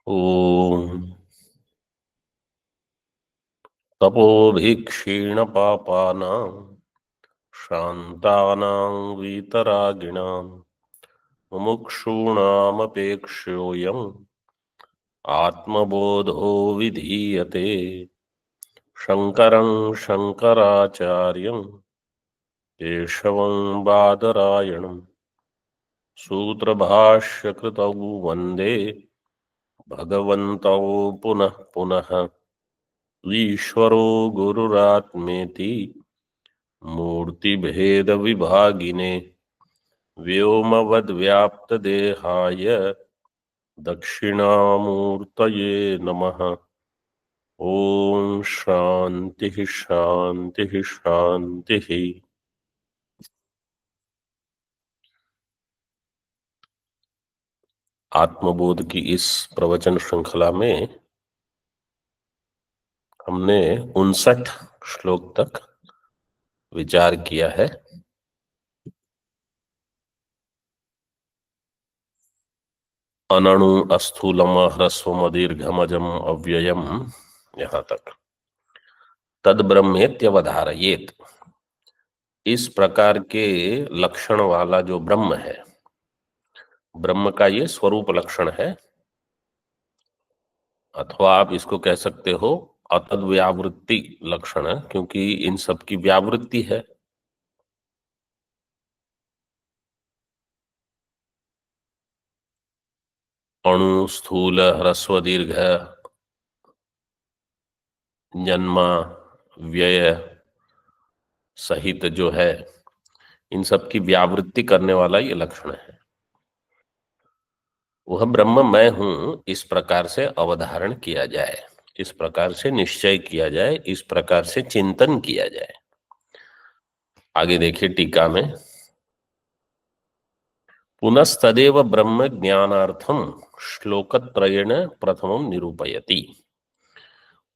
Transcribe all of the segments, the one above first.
ओम तपोभिक्षीणपापानां शान्तानां वीतरागिणां मुमुक्षूणामपेक्ष्योऽयम् आत्मबोधो विधीयते। शङ्करं शङ्कराचार्यं केशवं बादरायणं सूत्रभाष्यकृतौ वन्दे भगवन्तौ पुनः पुनः। ईश्वरो गुरुरात्मेति मूर्तिभेदविभागिने व्योमवद्व्याप्तदेहाय दक्षिणामूर्तये नमः। ओम शांति शांति शांति। आत्मबोध की इस प्रवचन श्रृंखला में हमने 59 श्लोक तक विचार किया है। अनणु अस्थूलम ह्रस्वम दीर्घमजम अव्ययम, यहां तक। तद ब्रह्मेत्यवधारयेत, इस प्रकार के लक्षण वाला जो ब्रह्म है, ब्रह्म का ये स्वरूप लक्षण है, अथवा आप इसको कह सकते हो अतद व्यावृत्ति लक्षण है, क्योंकि इन सब की व्यावृत्ति है। अणु, स्थूल, ह्रस्व, दीर्घ, जन्मा, व्यय सहित जो है, इन सब की व्यावृत्ति करने वाला ये लक्षण है। वह ब्रह्म मैं हूं, इस प्रकार से अवधारण किया जाए, इस प्रकार से निश्चय किया जाए, इस प्रकार से चिंतन किया जाए। आगे देखिए टीका में, पुनस्तदेव ब्रह्म ज्ञानार्थम श्लोकत्रयेण प्रथमम निरूपयति।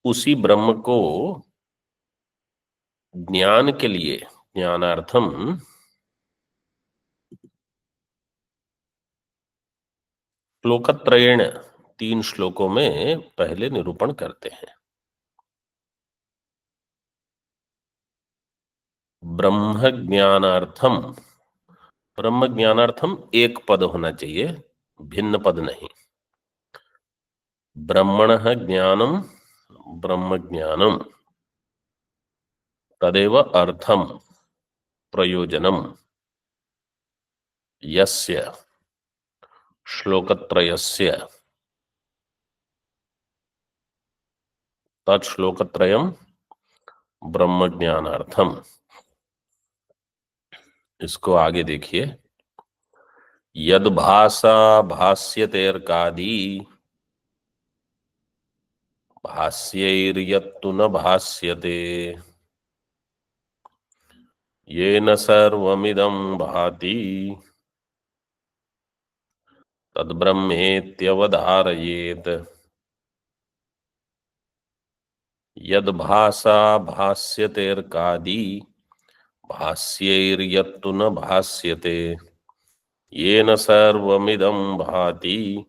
उसी ब्रह्म को ज्ञान के लिए, ज्ञानार्थम, श्लोकत्रयेण 3 श्लोकों में पहले निरूपण करते हैं। ब्रह्म ज्ञानार्थम, ब्रह्म ज्ञानार्थम एक पद होना चाहिए, भिन्न पद नहीं। ब्रह्मणः ज्ञानम ब्रह्म ज्ञानम तदेव अर्थम प्रयोजनम यस्य श्लोकत्रयस्य तत्श्लोकत्रयम् ब्रह्म ज्ञानार्थम। इसको आगे देखिए, यद भाषा भाष्यतेर्कादि भाष्यैर्यत्तु न भाष्यते येन सर्वमिदं भाति तद्ब्रह्मेत्यवधारयेत। यद भाषा भाष्यतेर्कादि भाष्यैर्यत्तु न भाष्यते येन सर्वमिदं भाति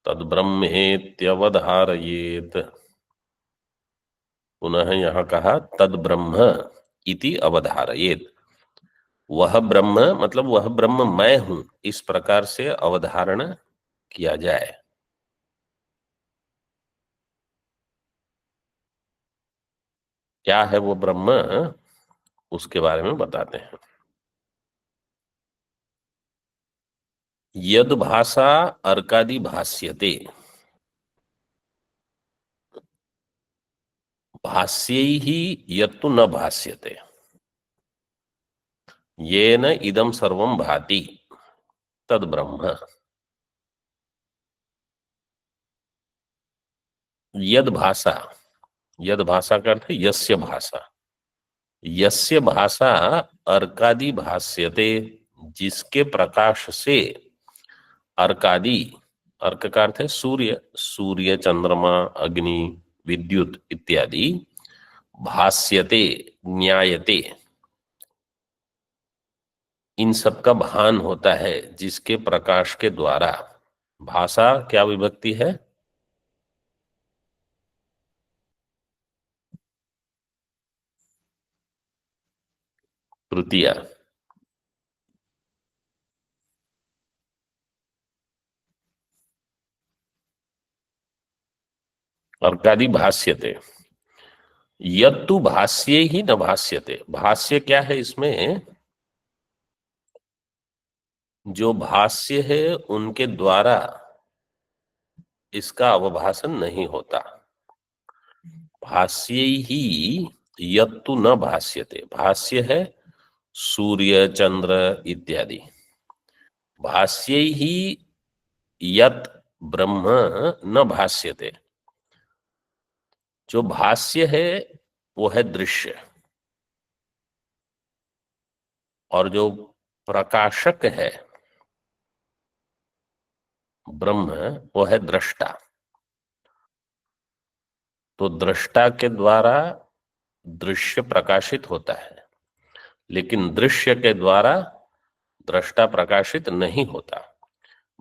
तद्ब्रह्मेत्यवधारयेत। पुनः यहाँ कहा तद्ब्रह्म इति अवधारयेत। वह ब्रह्म मतलब वह ब्रह्म मैं हूं, इस प्रकार से अवधारण किया जाए। क्या है वो ब्रह्म, उसके बारे में बताते हैं। यद भाषा अर्कादि भाष्यते, भाष्यैहि यत्तु न भाष्यते येन इदं सर्वं भाति तद ब्रह्म। यद भाषा, यद भाषा का अर्थ है यस्य भाषा, यस्य भाषा अर्कादि भाष्यते, जिसके प्रकाश से अर्कादि, अर्क का अर्थ है सूर्य, सूर्य, चंद्रमा, अग्नि, विद्युत इत्यादि, भाष्यते, न्यायते, इन सब का भान होता है, जिसके प्रकाश के द्वारा। भाषा क्या विभक्ति है? तृतीया। अर्कादि भाष्यते। यत्तु भाष्ये ही न भाष्यते। भाष्य क्या है इसमें? जो भाष्य है उनके द्वारा इसका अवभाषण नहीं होता। भाष्य ही यत्तु न भाष्यते। भाष्य है सूर्य चंद्र इत्यादि। भाष्य ही यत ब्रह्म न भाष्यते। जो भाष्य है वो है दृश्य, और जो प्रकाशक है ब्रह्म वो है दृष्टा। तो दृष्टा के द्वारा दृश्य प्रकाशित होता है, लेकिन दृश्य के द्वारा दृष्टा प्रकाशित नहीं होता।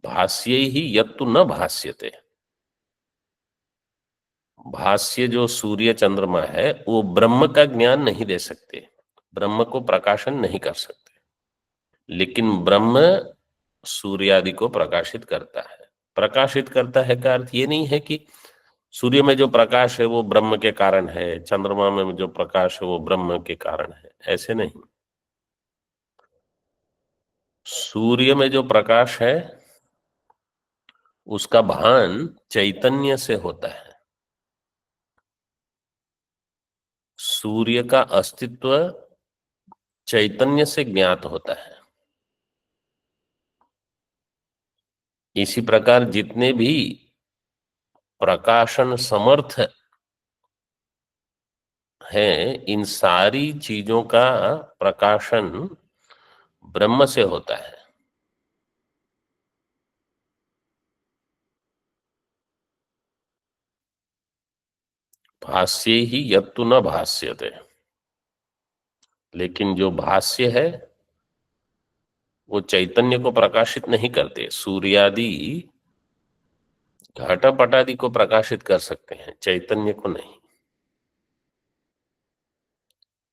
भाष्य ही यत्तु न भाष्यते। भाष्य जो सूर्य चंद्रमा है वो ब्रह्म का ज्ञान नहीं दे सकते, ब्रह्म को प्रकाशन नहीं कर सकते, लेकिन ब्रह्म सूर्यादि को प्रकाशित करता है। प्रकाशित करता है का अर्थ ये नहीं है कि सूर्य में जो प्रकाश है वो ब्रह्म के कारण है, चंद्रमा में जो प्रकाश है वो ब्रह्म के कारण है, ऐसे नहीं। सूर्य में जो प्रकाश है उसका भान चैतन्य से होता है। सूर्य का अस्तित्व चैतन्य से ज्ञात होता है। इसी प्रकार जितने भी प्रकाशन समर्थ हैं, इन सारी चीजों का प्रकाशन ब्रह्म से होता है। भाष्य ही यत्तु न भाष्यते। लेकिन जो भाष्य है वो चैतन्य को प्रकाशित नहीं करते। सूर्यादि घटपटादि को प्रकाशित कर सकते हैं, चैतन्य को नहीं।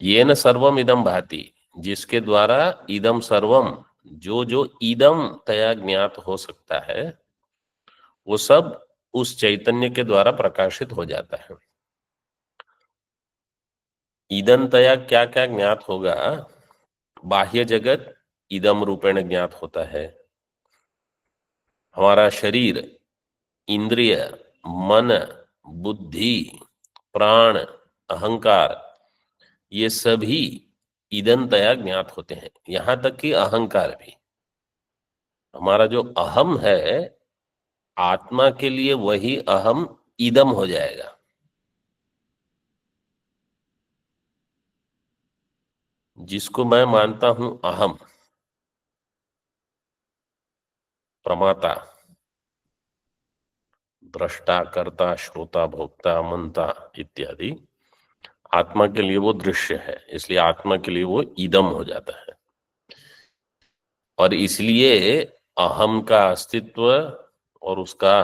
ये न सर्वम इदम भाति, जिसके द्वारा इदम सर्वम, जो जो इदम तया ज्ञात हो सकता है वो सब उस चैतन्य के द्वारा प्रकाशित हो जाता है। इदम तया क्या क्या ज्ञात होगा? बाह्य जगत इदम रूपेण ज्ञात होता है। हमारा शरीर, इंद्रिय, मन, बुद्धि, प्राण, अहंकार, ये सभी ईदनतया ज्ञात होते हैं। यहां तक कि अहंकार भी। हमारा जो अहम है आत्मा के लिए वही अहम इदम हो जाएगा। जिसको मैं मानता हूं अहम, प्रमाता, दृष्टा, कर्ता, श्रोता, भोक्ता, मनता इत्यादि, आत्मा के लिए वो दृश्य है, इसलिए आत्मा के लिए वो इदम हो जाता है। और इसलिए अहम का अस्तित्व और उसका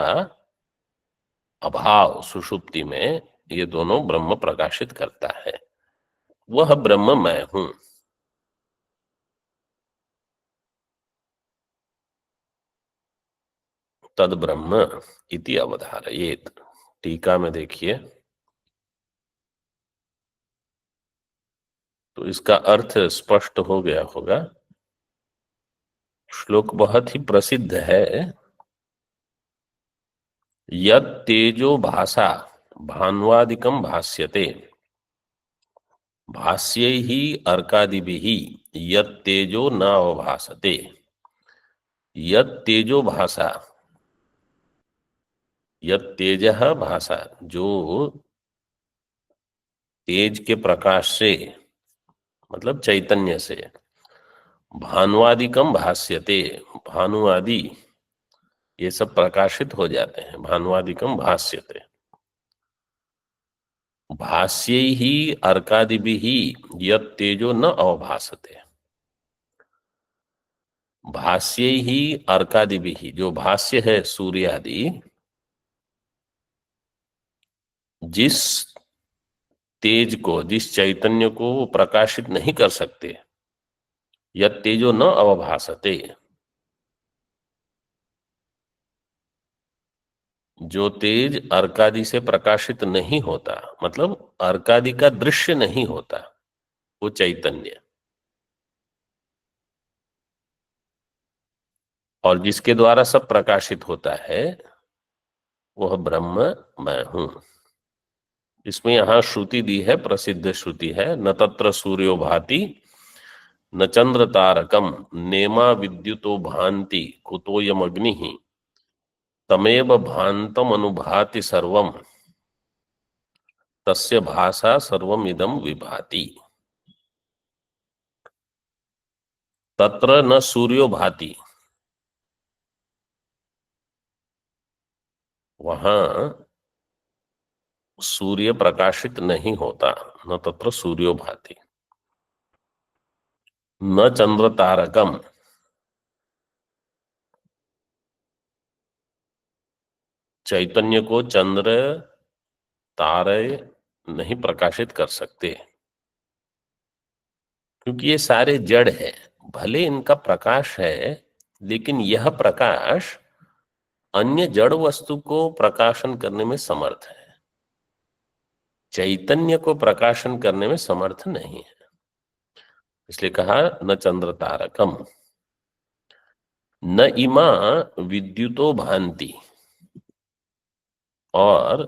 अभाव सुषुप्ति में, ये दोनों ब्रह्म प्रकाशित करता है। वह ब्रह्म मैं हूं। तद ब्रह्म इति अवधारयेत। टीका में देखिए तो इसका अर्थ स्पष्ट हो गया होगा। श्लोक बहुत ही प्रसिद्ध है। यत् तेजो भाषा भान्वादिकं भाष्यते, भाष्ये ही अर्कादिभिः यत् तेजो न अवभासते। यत् तेजो भाषा, यत् तेजः भाषा, जो तेज के प्रकाश से, मतलब चैतन्य से, भानुवादिकम भाष्यते, भानुवादि ये सब प्रकाशित हो जाते हैं। भानुवादिकम भाष्यते, भाष्य ही अर्कादिभिः यत् तेजो न अवभासते। भाष्य ही अर्कादिभिः, जो भाष्य है सूर्य आदि, जिस तेज को, जिस चैतन्य को वो प्रकाशित नहीं कर सकते, यत् तेजो न अवभासते, जो तेज अर्कादि से प्रकाशित नहीं होता, मतलब अर्कादि का दृश्य नहीं होता, वो चैतन्य, और जिसके द्वारा सब प्रकाशित होता है वह ब्रह्म मैं हूं। इसमें यहां श्रुति दी है, प्रसिद्ध श्रुति है, न तत्र सूर्यो भाति न चंद्र तारकम नेमा विद्युतो भांति कुतोयम अग्नि तमेव भांतम अनुभाति सर्वम तस्य भाषा सर्वम इदम विभाति। तत्र न सूर्यो भाति, वहां सूर्य प्रकाशित नहीं होता, न तत्र सूर्यो भाति। न चंद्र तारकम, चैतन्य को चंद्र तारे नहीं प्रकाशित कर सकते, क्योंकि ये सारे जड़ है। भले इनका प्रकाश है, लेकिन यह प्रकाश अन्य जड़ वस्तु को प्रकाशन करने में समर्थ है, चैतन्य को प्रकाशन करने में समर्थ नहीं है। इसलिए कहा न चंद्र तारकम, न इमा विद्युतो भांति, और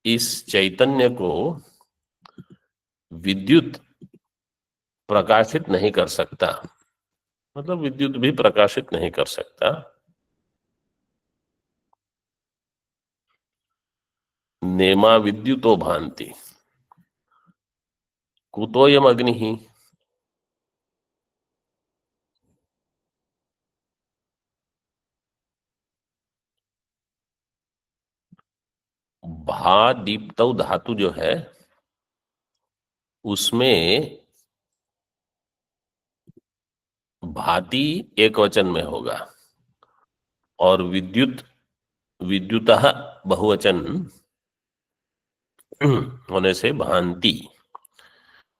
इस चैतन्य को विद्युत प्रकाशित नहीं कर सकता, मतलब विद्युत भी प्रकाशित नहीं कर सकता। नेमा विद्युतो भांति कुतोयम अग्नि ही, भा दीप्तौ धातु जो है उसमें भांति एक वचन में होगा, और विद्युत विद्युतः बहुवचन होने से भांति।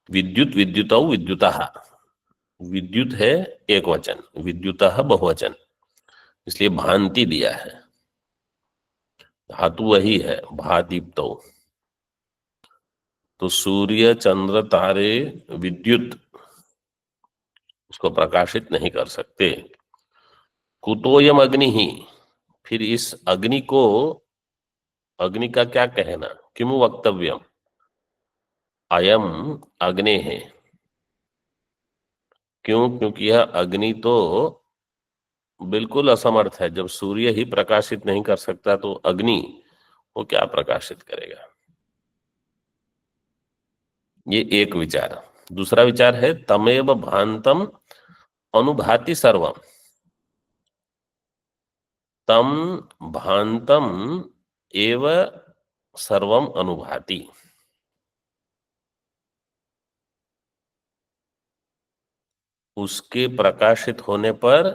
विद्युत विद्युतौ विद्युतः, विद्युत है एक वचन, विद्युतः बहुवचन, इसलिए भांति दिया है। धातु वही है, भादीप्तो। तो सूर्य चंद्र तारे विद्युत उसको प्रकाशित नहीं कर सकते। कुतोयम अग्नि ही, फिर इस अग्नि को, अग्नि का क्या कहना, किमु वक्तव्यम, अयम अग्नि है। क्यों? क्योंकि यह अग्नि तो बिल्कुल असमर्थ है। जब सूर्य ही प्रकाशित नहीं कर सकता तो अग्नि वो क्या प्रकाशित करेगा। ये एक विचार। दूसरा विचार है तमेव भांतम अनुभाति सर्वम, तम भांतम एव सर्वम अनुभाति। उसके प्रकाशित होने पर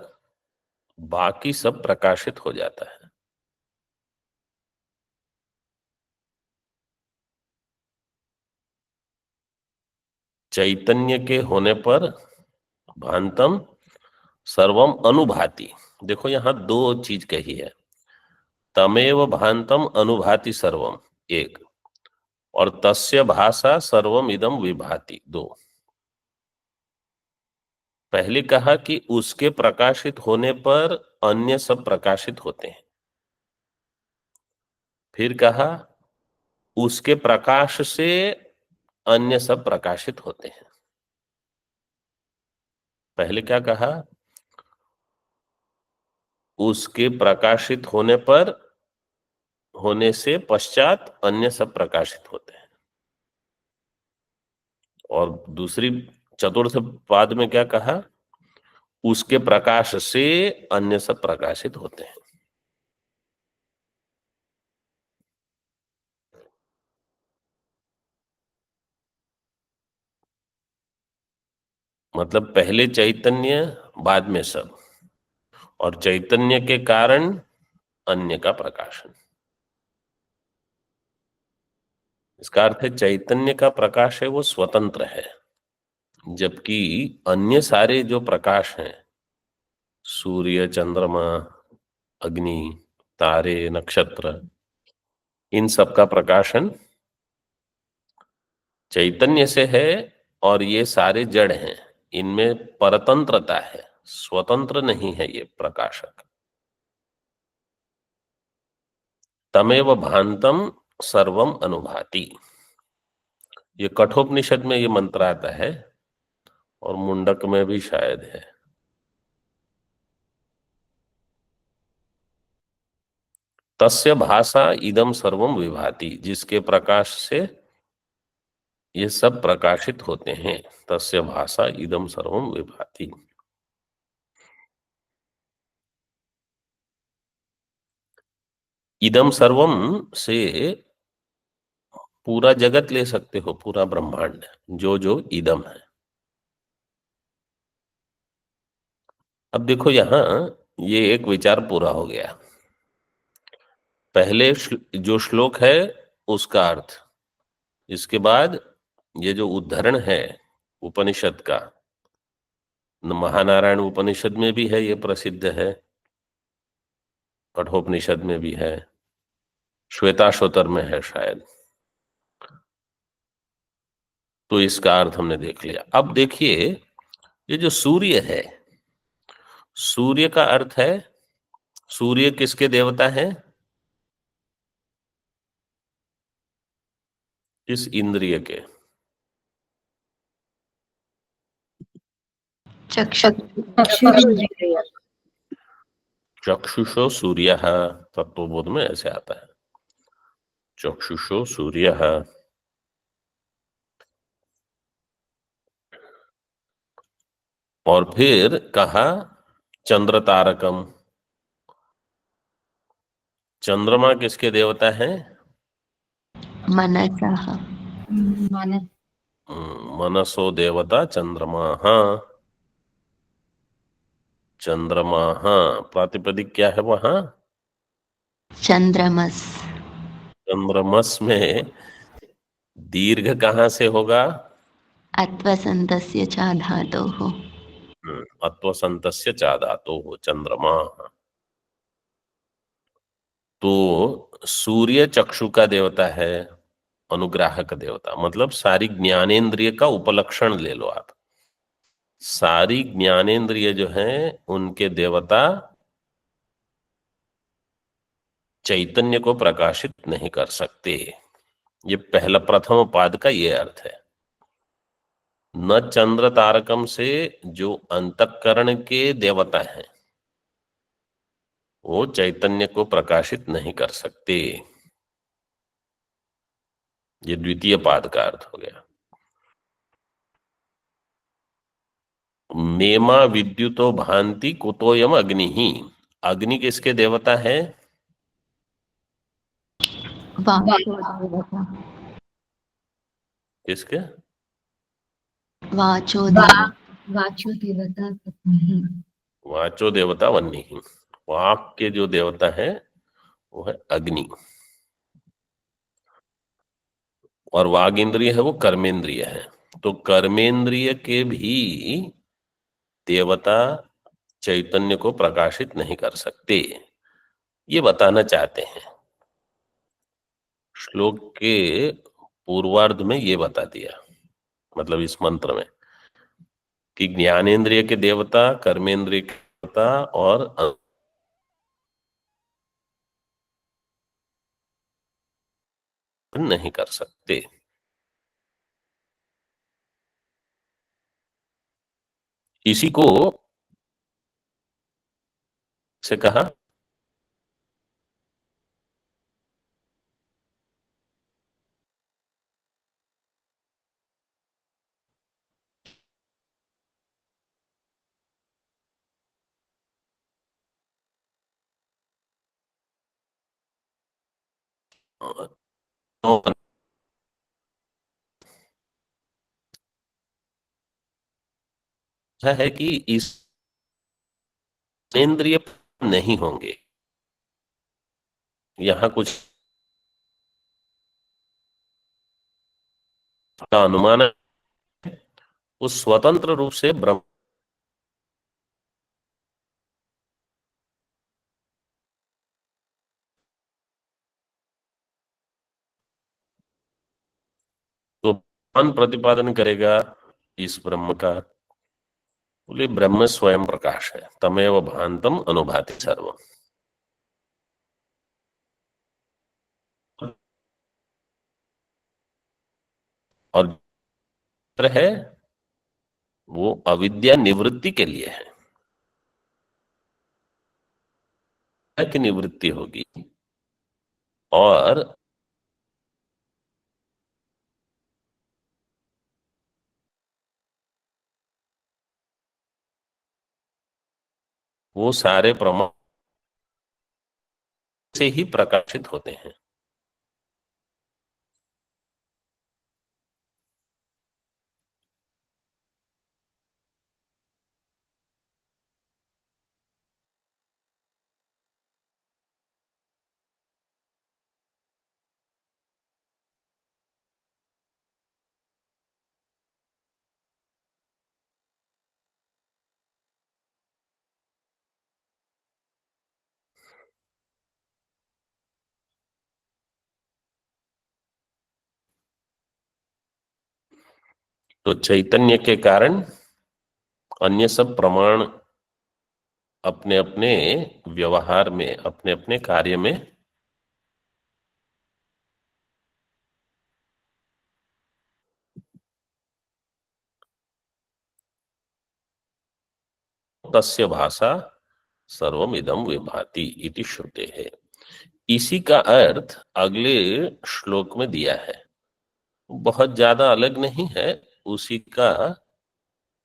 बाकी सब प्रकाशित हो जाता है। चैतन्य के होने पर भांतम सर्वम अनुभाति। देखो यहां दो चीज कही है, तमेव भांतम अनुभाति सर्वम एक, और तस्य भाषा सर्वम इदम विभाति दो। पहले कहा कि उसके प्रकाशित होने पर अन्य सब प्रकाशित होते हैं, फिर कहा उसके प्रकाश से अन्य सब प्रकाशित होते हैं। पहले क्या कहा, उसके प्रकाशित होने पर, होने से पश्चात अन्य सब प्रकाशित होते हैं। और दूसरी चतुर्थ पाद में क्या कहा, उसके प्रकाश से अन्य सब प्रकाशित होते हैं। मतलब पहले चैतन्य, बाद में सब, और चैतन्य के कारण अन्य का प्रकाशन। इसका अर्थ है चैतन्य का प्रकाश है वो स्वतंत्र है, जबकि अन्य सारे जो प्रकाश हैं, सूर्य, चंद्रमा, अग्नि, तारे, नक्षत्र, इन सब का प्रकाशन चैतन्य से है, और ये सारे जड़ हैं, इनमें परतंत्रता है, स्वतंत्र नहीं है ये प्रकाशक। तमेव भांतम सर्वम अनुभाति, ये कठोपनिषद में ये मंत्र आता है, और मुंडक में भी शायद है। तस्य भाषा इदम सर्वम विभाति, जिसके प्रकाश से ये सब प्रकाशित होते हैं। तस्य भाषा इदम सर्वम विभाति। इदम सर्वम से पूरा जगत ले सकते हो, पूरा ब्रह्मांड, जो जो इदम है। अब देखो यहां ये एक विचार पूरा हो गया। पहले जो श्लोक है उसका अर्थ, इसके बाद ये जो उद्धरण है उपनिषद का, महानारायण उपनिषद में भी है, ये प्रसिद्ध है, कठोपनिषद में भी है, श्वेताश्वतर में है शायद। तो इसका अर्थ हमने देख लिया। अब देखिए ये जो सूर्य है, सूर्य का अर्थ है, सूर्य किसके देवता है? इस इंद्रिय के। चक्षु चक्षुरिन्द्रिय चक्षुषो सूर्य, तत्वबोध में ऐसे आता है, चक्षुषो सूर्य। और फिर कहा चंद्र तारकम, चंद्रमा किसके देवता है? मनसः मन मनसो देवता चंद्रमा। चंद्रमा, प्रातिपदिक क्या है वहां? चंद्रमस। चंद्रमस में दीर्घ कहां से होगा? अत्वसन्तस्य च धातोः। अत्वसंतस्य चा धातु हो चंद्रमा। तो सूर्य चक्षु का देवता है, अनुग्राहक देवता, मतलब सारी ज्ञानेंद्रिय का उपलक्षण ले लो आप। सारी ज्ञानेंद्रिय जो हैं उनके देवता चैतन्य को प्रकाशित नहीं कर सकते। ये पहला प्रथम पाद का ये अर्थ है। न चंद्र तारकम से जो अंतःकरण के देवता हैं वो चैतन्य को प्रकाशित नहीं कर सकते। ये द्वितीय पाद का अर्थ हो गया। नेमा विद्युतो भांति कुतोयम अग्नि ही, अग्नि किसके देवता है? वाचो देवता। किसके? वाचो देवता। वाचो देवता पत्नी। वाचो देवता वन्नी ही, वाक के जो देवता है वो है अग्नि, और वाग इंद्रिय है वो कर्मेंद्रिय है। तो कर्मेंद्रिय के भी देवता चैतन्य को प्रकाशित नहीं कर सकते, ये बताना चाहते हैं। श्लोक के पूर्वार्ध में ये बता दिया, मतलब इस मंत्र में, कि ज्ञानेंद्रिय के देवता, कर्मेंद्रिय के देवता और नहीं कर सकते। इसी को से कहा तो है कि इस इंद्रिय नहीं होंगे। यहाँ कुछ का अनुमान है, वो स्वतंत्र रूप से ब्रह्म, तो कौन प्रतिपादन करेगा इस ब्रह्म का? बोले ब्रह्म स्वयं प्रकाश है, तमेव भांतम अनुभाति सर्व। और है वो अविद्या निवृत्ति के लिए है कि निवृत्ति होगी। और वो सारे प्रमाण से ही प्रकाशित होते हैं। तो चैतन्य के कारण अन्य सब प्रमाण अपने अपने व्यवहार में, अपने अपने कार्य में तस्य भाषा सर्वम इदम विभाति इति श्रुते है। इसी का अर्थ अगले श्लोक में दिया है, बहुत ज्यादा अलग नहीं है, उसी का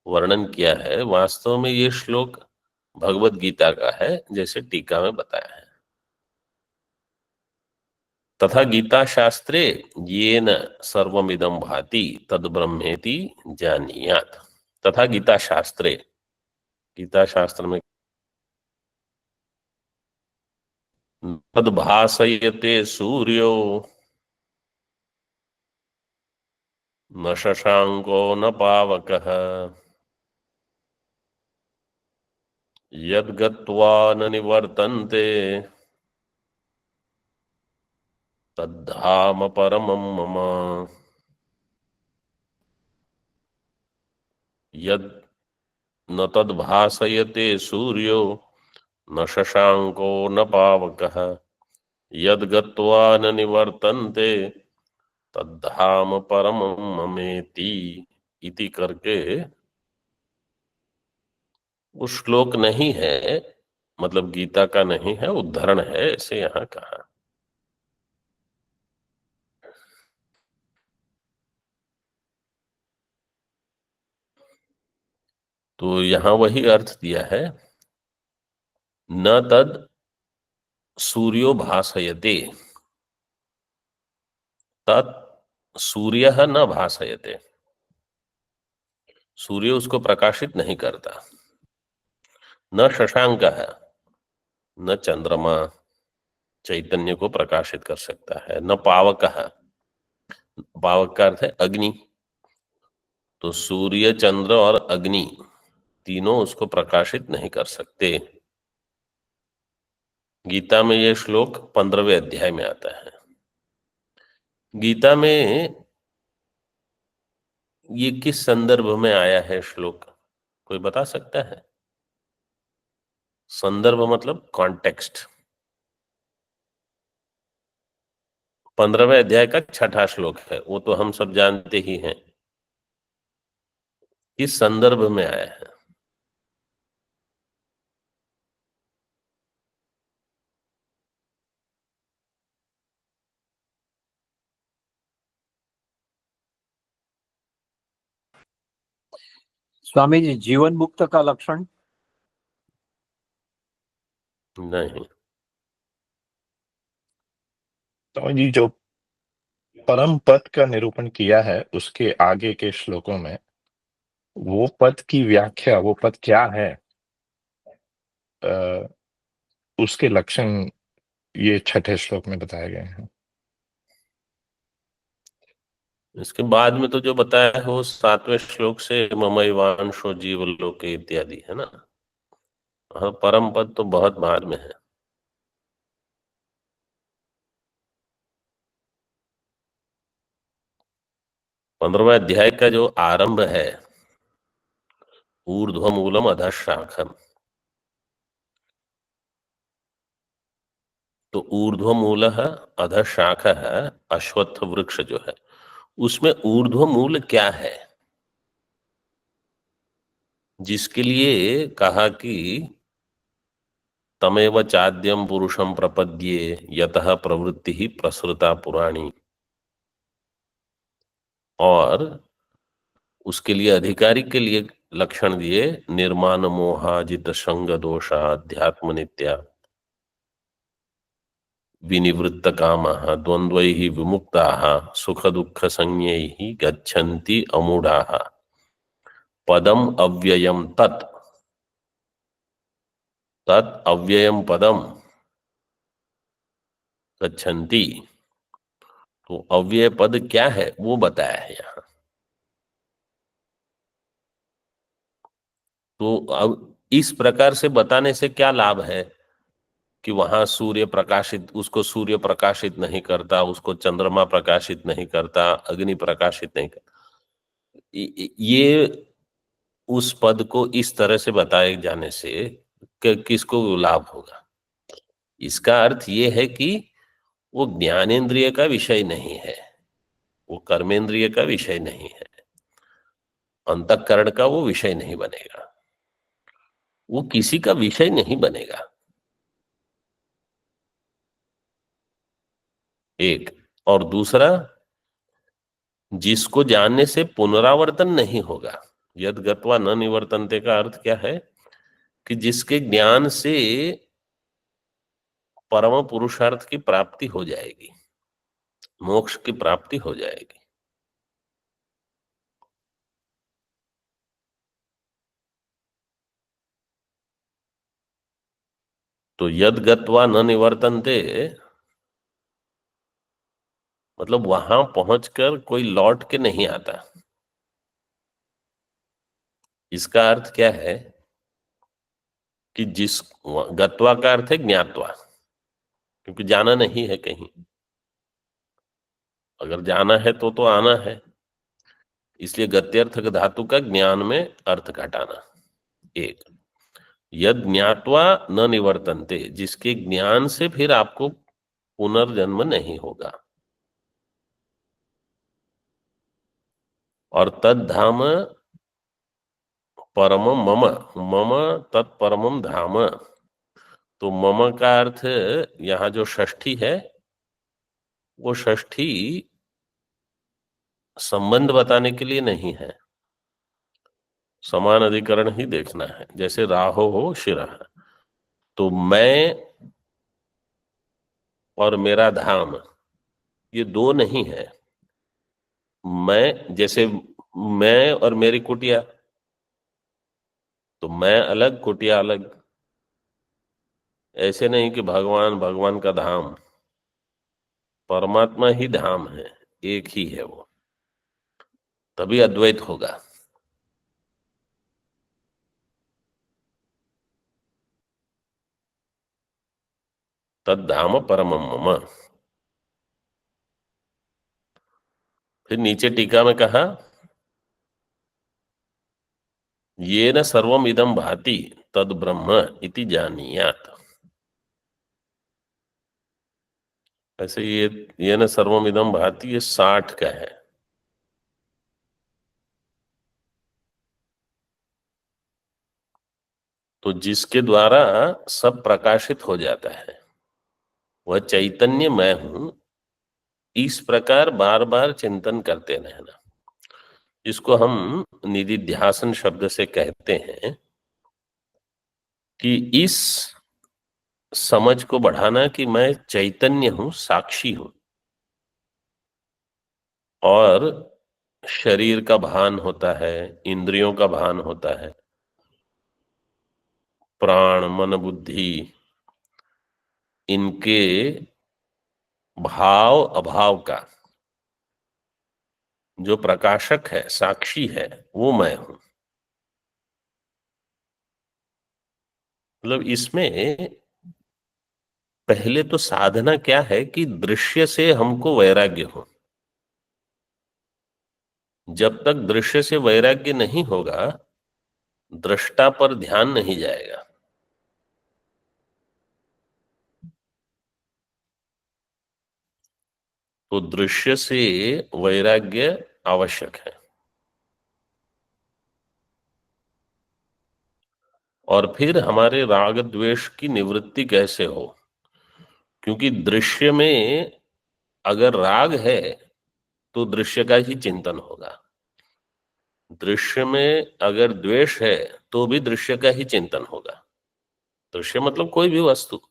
वर्णन किया है। वास्तव में ये श्लोक भगवत गीता का है, जैसे टीका में बताया है। तथा गीता शास्त्रे येन सर्वमिदं भाति तद ब्रह्मेति जानीयात। तथा गीता शास्त्रे, गीता शास्त्र में तद भासयते सूर्यो न शशांको न पावकः यद् गत्वा न निवर्तन्ते तद्धाम परमं मम। यद् न तद् भासयते सूर्यो न शशांको न पावकः यद् गत्वा न निवर्तन्ते तद्धाम परमं ममेति इति करके वो श्लोक नहीं है, मतलब गीता का नहीं है, उद्धरण है, ऐसे यहाँ कहा। तो यहाँ वही अर्थ दिया है, न तद सूर्यो भासयते, तत् सूर्य न भासयते, सूर्य उसको प्रकाशित नहीं करता। न शशांक है, न चंद्रमा चैतन्य को प्रकाशित कर सकता है। न पावक है, पावक का अर्थ है अग्नि। तो सूर्य, चंद्र और अग्नि तीनों उसको प्रकाशित नहीं कर सकते। गीता में यह श्लोक 15वें अध्याय में आता है। गीता में ये किस संदर्भ में आया है श्लोक, कोई बता सकता है? संदर्भ मतलब कॉन्टेक्स्ट। 15वें अध्याय का 6ठा श्लोक है, वो तो हम सब जानते ही हैं। किस संदर्भ में आया है? स्वामी जी, जीवन मुक्त का लक्षण? नहीं। तो जी जो परम पद का निरूपण किया है उसके आगे के श्लोकों में वो पद की व्याख्या, वो पद क्या है, अ, उसके लक्षण ये 6ठे श्लोक में बताए गए हैं। इसके बाद में तो जो बताया है वो 7वें श्लोक से ममैवांशो जीवलोके इत्यादि है ना। हाँ, परम पद तो बहुत बाद में है। 15वें अध्याय का जो आरंभ है, ऊर्ध्वमूलम अधः शाखम, तो ऊर्ध्वमूल अधः शाख है, अश्वत्थ वृक्ष जो है उसमें ऊर्ध्वमूल क्या है, जिसके लिए कहा कि तमेव चाद्यम पुरुषम प्रपद्ये यतः प्रवृत्ति ही प्रसृता पुराणी, और उसके लिए अधिकारी के लिए लक्षण दिए, निर्माण मोहाजित संग दोषा अध्यात्म नित्या विनिवृत्त कामः द्वंद्वैः विमुक्ताः सुख दुख संज्ञैः गच्छन्ति अमूढ़ाः पदम अव्ययम तत्, तत् अव्ययम पदम गच्छन्ति। तो अव्यय पद क्या है वो बताया है यहाँ। तो अब इस प्रकार से बताने से क्या लाभ है कि वहां सूर्य प्रकाशित, उसको सूर्य प्रकाशित नहीं करता, उसको चंद्रमा प्रकाशित नहीं करता, अग्नि प्रकाशित नहीं करता। ये उस पद को इस तरह से बताए जाने से किसको लाभ होगा? इसका अर्थ ये है कि वो ज्ञानेंद्रिय का विषय नहीं है, वो कर्मेंद्रिय का विषय नहीं है, अंतःकरण का वो विषय नहीं बनेगा, वो किसी का विषय नहीं बनेगा। एक, और दूसरा, जिसको जानने से पुनरावर्तन नहीं होगा। यद गत्वा न निवर्तन्ते का अर्थ क्या है कि जिसके ज्ञान से परम पुरुषार्थ की प्राप्ति हो जाएगी, मोक्ष की प्राप्ति हो जाएगी। तो यद गत्वा न निवर्तन्ते मतलब वहां पहुंचकर कोई लौट के नहीं आता। इसका अर्थ क्या है कि जिस, गत्वा का अर्थ है ज्ञातवा, क्योंकि जाना नहीं है कहीं, अगर जाना है तो आना है, इसलिए गत्यर्थक धातु का ज्ञान में अर्थ घटाना। एक, यद ज्ञातवा न निवर्तन्ते, जिसके ज्ञान से फिर आपको पुनर्जन्म नहीं होगा। और तद धाम परम मम, मम तत्परमम धाम, तो मम का अर्थ यहाँ जो षष्ठी है वो षष्ठी संबंध बताने के लिए नहीं है, समान अधिकरण ही देखना है। जैसे राहो हो शिरः, तो मैं और मेरा धाम ये दो नहीं है। मैं जैसे मैं और मेरी कुटिया, तो मैं अलग कुटिया अलग, ऐसे नहीं कि भगवान भगवान का धाम, परमात्मा ही धाम है, एक ही है वो, तभी अद्वैत होगा। तद धाम परमम मम। फिर नीचे टीका में कहा, ये न सर्वम इदम भाति तद ब्रह्म इति जानीयात। ऐसे ये न सर्वम इदम भाति, ये 60 का है। तो जिसके द्वारा सब प्रकाशित हो जाता है वह चैतन्य मैं हूं, इस प्रकार बार बार चिंतन करते रहना, जिसको हम निधिध्यासन शब्द से कहते हैं, कि इस समझ को बढ़ाना कि मैं चैतन्य हूं, साक्षी हूं, और शरीर का भान होता है, इंद्रियों का भान होता है, प्राण मन बुद्धि इनके भाव अभाव का जो प्रकाशक है, साक्षी है, वो मैं हूं। मतलब इसमें पहले तो साधना क्या है कि दृश्य से हमको वैराग्य हो। जब तक दृश्य से वैराग्य नहीं होगा, दृष्टा पर ध्यान नहीं जाएगा। तो दृश्य से वैराग्य आवश्यक है। और फिर हमारे राग द्वेष की निवृत्ति कैसे हो? क्योंकि दृश्य में अगर राग है तो दृश्य का ही चिंतन होगा, दृश्य में अगर द्वेष है तो भी दृश्य का ही चिंतन होगा। दृश्य मतलब कोई भी वस्तु, तो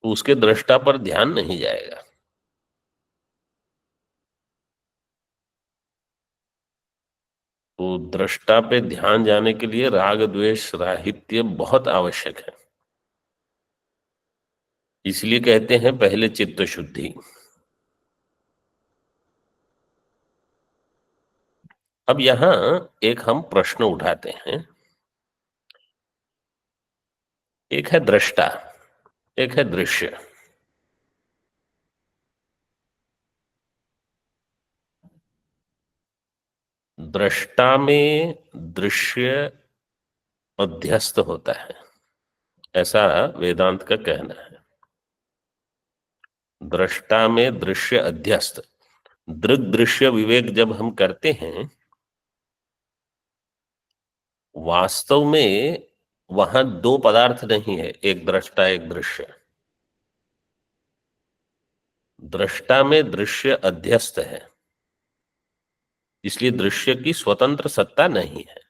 उसके दृष्टा पर ध्यान नहीं जाएगा। तो दृष्टा पे ध्यान जाने के लिए राग द्वेष राहित्य बहुत आवश्यक है। इसलिए कहते हैं पहले चित्त शुद्धि। अब यहां एक हम प्रश्न उठाते हैं। एक है दृष्टा, एक है दृश्य। दृष्टा में दृश्य अध्यस्त होता है, ऐसा वेदांत का कहना है। दृष्टा में दृश्य अध्यस्त। दृग दृश्य विवेक जब हम करते हैं, वास्तव में वहां दो पदार्थ नहीं है, एक दृष्टा एक दृश्य। दृष्टा में दृश्य अध्यस्त है, इसलिए दृश्य की स्वतंत्र सत्ता नहीं है।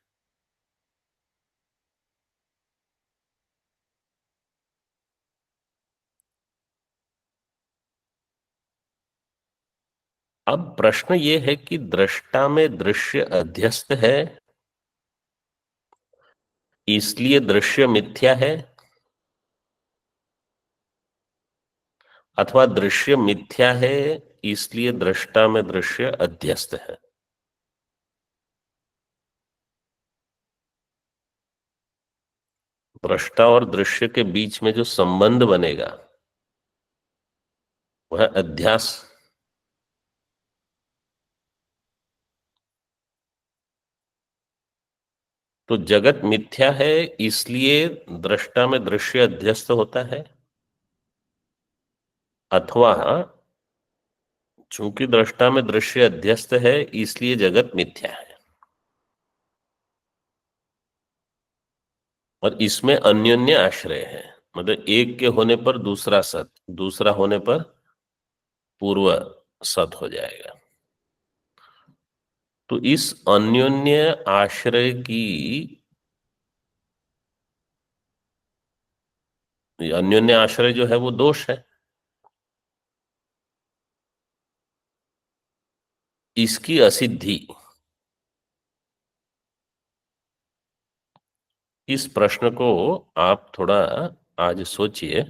अब प्रश्न ये है कि दृष्टा में दृश्य अध्यस्त है, इसलिए दृश्य मिथ्या है, अथवा दृश्य मिथ्या है इसलिए दृष्टा में दृश्य अध्यस्त है। दृष्टा और दृश्य के बीच में जो संबंध बनेगा वह अध्यास। तो जगत मिथ्या है इसलिए दृष्टा में दृश्य अध्यस्त होता है, अथवा चूंकि दृष्टा में दृश्य अध्यस्त है इसलिए जगत मिथ्या है। और इसमें अन्योन्य आश्रय है, मतलब एक के होने पर दूसरा सत, दूसरा होने पर पूर्व सत हो जाएगा। तो इस अन्योन्य आश्रय की, अन्योन्य आश्रय जो है वो दोष है। इसकी असिद्धि, इस प्रश्न को आप थोड़ा आज सोचिए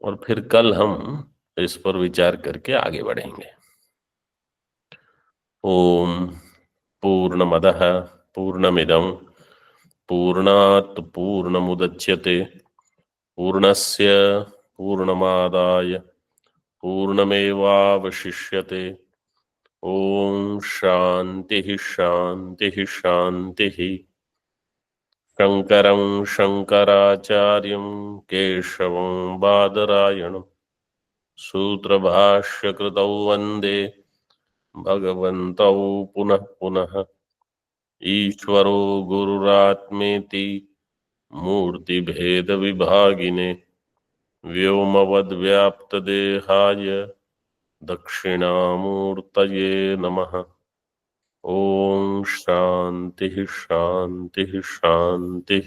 और फिर कल हम इस पर विचार करके आगे बढ़ेंगे। ओम पूर्णमदः पूर्णमिदं पूर्णात् पूर्णमुदच्यते पूर्णस्य पूर्णमादाय पूर्णमेवावशिष्यते। ओम शांति शांति शांति। शंकरं शंकराचार्यं केशवं बादरायणं सूत्रभाष्यकृतौ वन्दे भगवन्तौ पुनः पुनः। ईश्वरो गुरुरात्मेति मूर्तिभेदविभागिने व्योमवद्व्याप्तदेहाय दक्षिणामूर्तये नमः। ओम शांति शांति शांति।